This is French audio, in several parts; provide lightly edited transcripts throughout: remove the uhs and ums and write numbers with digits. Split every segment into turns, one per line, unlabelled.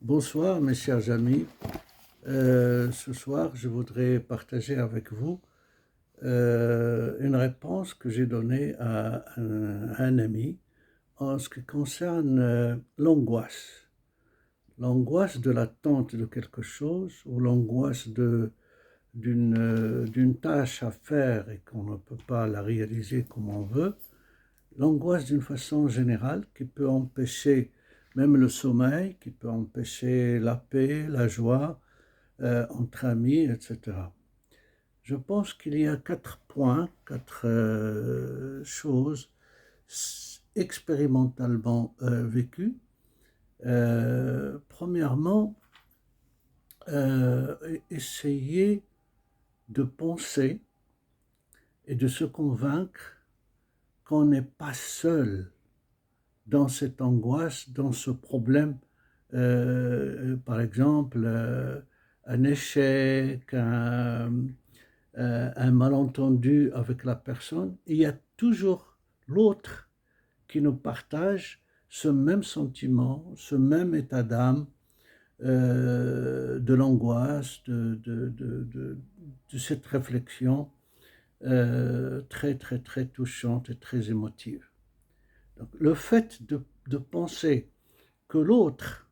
Bonsoir mes chers amis. Ce soir, je voudrais partager avec vous une réponse que j'ai donnée à un ami en ce qui concerne l'angoisse. L'angoisse de l'attente de quelque chose ou l'angoisse d'une tâche à faire et qu'on ne peut pas la réaliser comme on veut. L'angoisse d'une façon générale qui peut empêcher même le sommeil, qui peut empêcher la paix, la joie entre amis, etc. Je pense qu'il y a 4 points, 4 choses expérimentalement vécues. Premièrement, essayer de penser et de se convaincre qu'on n'est pas seul dans cette angoisse, dans ce problème. Par exemple, un échec, un malentendu avec la personne. Il y a toujours l'autre qui nous partage ce même sentiment, ce même état d'âme, de l'angoisse, de cette réflexion très, très, très touchante et très émotive. Donc, le fait de penser que l'autre,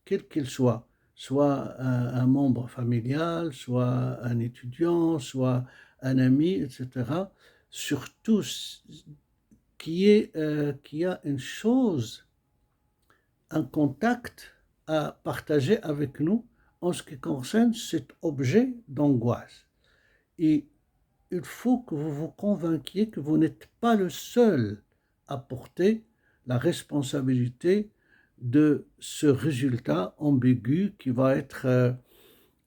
quel qu'il soit un membre familial, soit un étudiant, soit un ami, etc., surtout qui a une chose, un contact à partager avec nous en ce qui concerne cet objet d'angoisse. Et il faut que vous vous convainquiez que vous n'êtes pas le seul à porter la responsabilité de ce résultat ambigu qui va être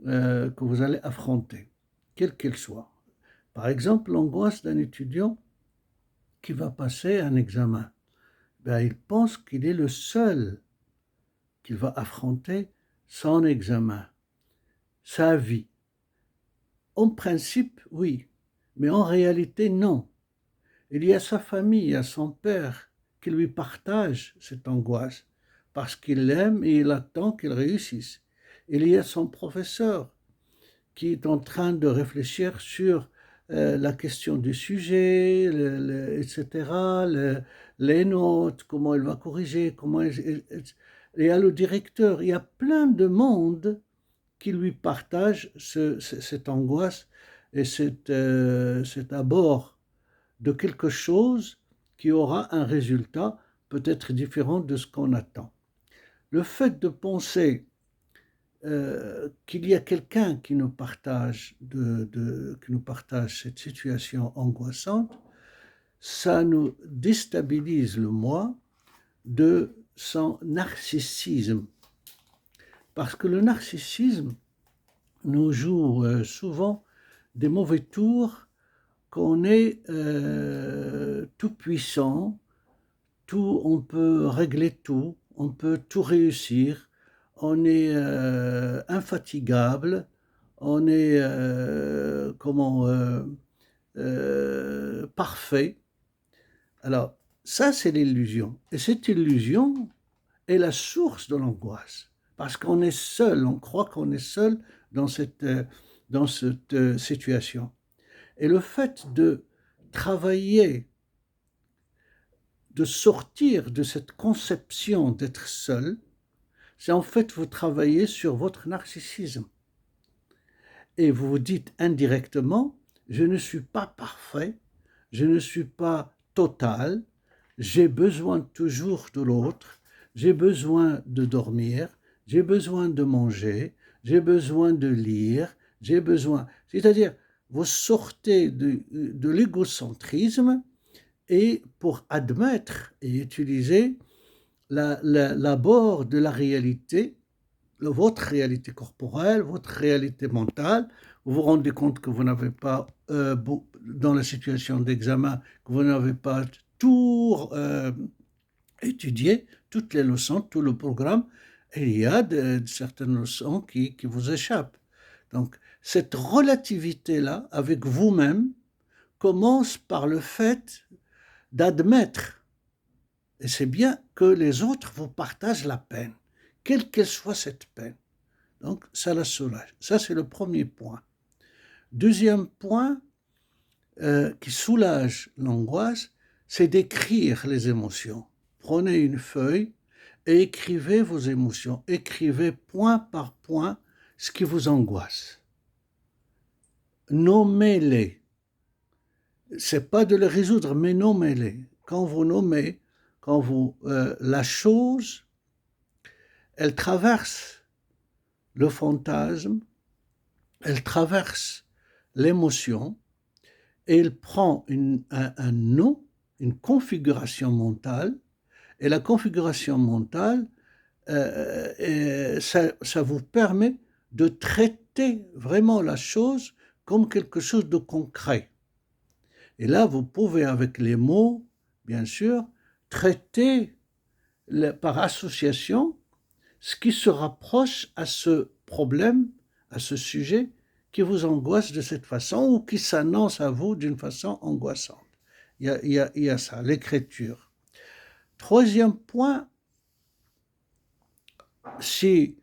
que vous allez affronter, quel qu'il soit. Par exemple, l'angoisse d'un étudiant qui va passer un examen. Il pense qu'il est le seul qu'il va affronter son examen, sa vie. En principe, oui, mais en réalité, non. Il y a sa famille, il y a son père qui lui partage cette angoisse parce qu'il l'aime et il attend qu'il réussisse. Il y a son professeur qui est en train de réfléchir sur la question du sujet, etc., les notes, comment il va corriger, il y a le directeur, il y a plein de monde qui lui partage cette angoisse et cet abord de quelque chose qui aura un résultat peut-être différent de ce qu'on attend. Le fait de penser qu'il y a quelqu'un qui nous partage, qui nous partage cette situation angoissante, ça nous déstabilise le moi de son narcissisme. Parce que le narcissisme nous joue souvent des mauvais tours, qu'on est tout puissant, on peut régler tout, on peut tout réussir, on est infatigable, on est parfait. Alors, ça, c'est l'illusion. Et cette illusion est la source de l'angoisse. Parce qu'on est seul, on croit qu'on est seul dans cette situation. Et le fait de travailler, de sortir de cette conception d'être seul, c'est en fait vous travaillez sur votre narcissisme. Et vous vous dites indirectement, je ne suis pas parfait, je ne suis pas total, j'ai besoin toujours de l'autre, j'ai besoin de dormir, j'ai besoin de manger, j'ai besoin de lire, j'ai besoin... C'est-à-dire, vous sortez de l'égocentrisme et pour admettre et utiliser l'abord de la réalité, votre réalité corporelle, votre réalité mentale, vous vous rendez compte que vous n'avez pas, dans la situation d'examen, que vous n'avez pas tout étudié, toutes les leçons, tout le programme, et il y a certaines leçons qui vous échappent. Donc, cette relativité-là, avec vous-même, commence par le fait d'admettre, et c'est bien, que les autres vous partagent la peine, quelle qu'elle soit cette peine. Donc, ça la soulage. Ça, c'est le premier point. Deuxième point qui soulage l'angoisse, c'est d'écrire les émotions. Prenez une feuille et écrivez vos émotions. Écrivez point par point ce qui vous angoisse. Nommez-les. C'est pas de les résoudre, mais nommez-les. Quand vous nommez, la chose, elle traverse le fantasme, elle traverse l'émotion, et elle prend un nom, une configuration mentale, et la configuration mentale, ça vous permet de traiter vraiment la chose comme quelque chose de concret. Et là, vous pouvez, avec les mots, bien sûr, traiter par association ce qui se rapproche à ce problème, à ce sujet qui vous angoisse de cette façon ou qui s'annonce à vous d'une façon angoissante. Il y a ça, l'écriture. Troisième point, si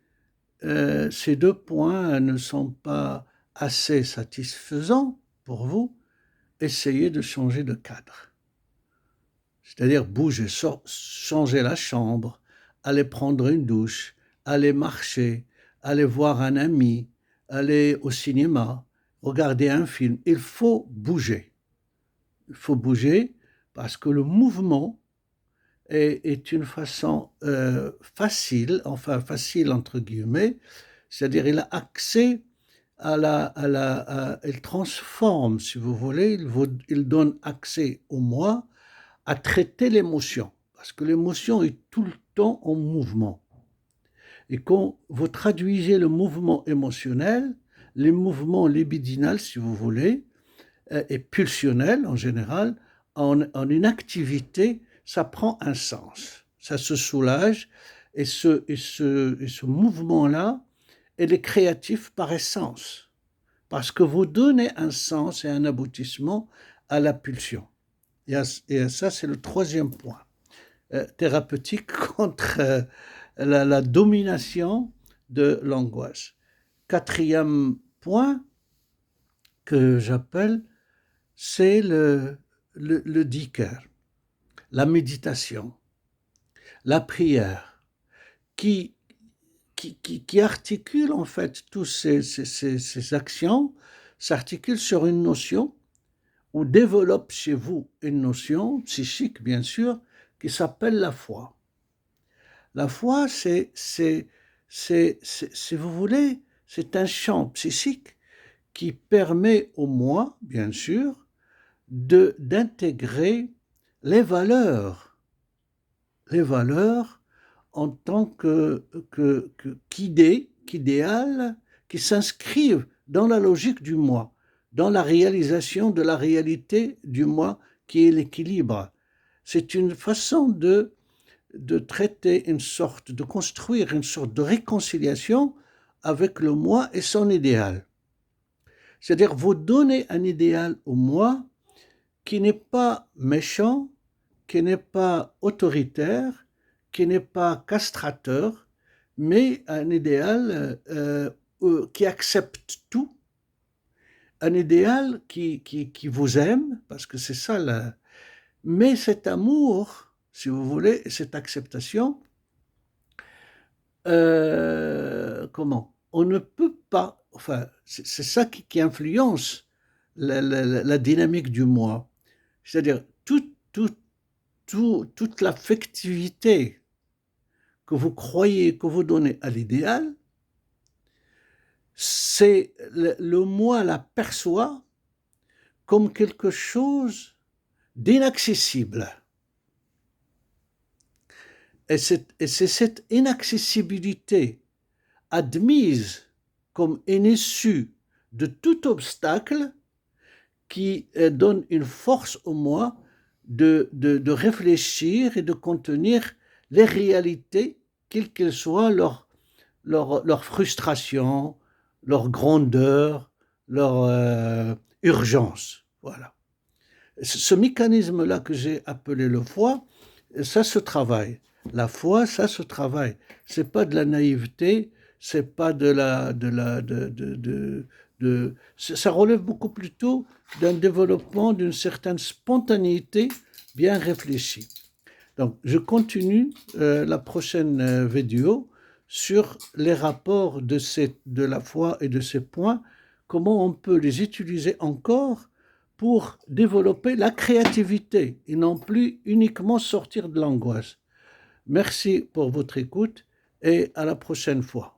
ces deux points ne sont pas assez satisfaisants pour vous, essayez de changer de cadre. C'est-à-dire bouger, changer la chambre, aller prendre une douche, aller marcher, aller voir un ami, aller au cinéma, regarder un film. Il faut bouger. Il faut bouger parce que le mouvement est une façon facile entre guillemets, c'est-à-dire il a accès il transforme, si vous voulez, il donne accès au moi à traiter l'émotion, parce que l'émotion est tout le temps en mouvement. Et quand vous traduisez le mouvement émotionnel, les mouvements libidinal, si vous voulez, et pulsionnel en général, en une activité, ça prend un sens, ça se soulage, et ce mouvement-là, elle est créatif par essence, parce que vous donnez un sens et un aboutissement à la pulsion. Et ça, c'est le troisième point thérapeutique contre la domination de l'angoisse. Quatrième point que j'appelle, c'est le dhikr, la méditation, la prière, qui articule en fait toutes ces actions, s'articule sur une notion ou développe chez vous une notion psychique, bien sûr, qui s'appelle la foi. La foi, si vous voulez, c'est un champ psychique qui permet au moi, bien sûr, d'intégrer les valeurs en tant qu'idéal qui s'inscrivent dans la logique du moi, dans la réalisation de la réalité du moi qui est l'équilibre. C'est une façon de traiter de construire une sorte de réconciliation avec le moi et son idéal. C'est-à-dire, vous donnez un idéal au moi qui n'est pas méchant, qui n'est pas autoritaire, qui n'est pas castrateur, mais un idéal qui accepte tout, un idéal qui vous aime, parce que c'est ça, mais cet amour, si vous voulez, cette acceptation, on ne peut pas, enfin, c'est ça qui influence la dynamique du moi. C'est-à-dire, toute l'affectivité que vous croyez, que vous donnez à l'idéal, c'est le moi la perçoit comme quelque chose d'inaccessible. Et c'est cette inaccessibilité admise comme une issue de tout obstacle qui donne une force au moi de réfléchir et de contenir les réalités, quelles qu'elles soient, leur frustration, leur grandeur, leur urgence. Voilà. Ce mécanisme-là que j'ai appelé le foi, ça se travaille. La foi, ça se travaille. C'est pas de la naïveté, c'est pas ça relève beaucoup plutôt d'un développement d'une certaine spontanéité bien réfléchie. Donc, je continue la prochaine vidéo sur les rapports de la foi et de ces points, comment on peut les utiliser encore pour développer la créativité et non plus uniquement sortir de l'angoisse. Merci pour votre écoute et à la prochaine fois.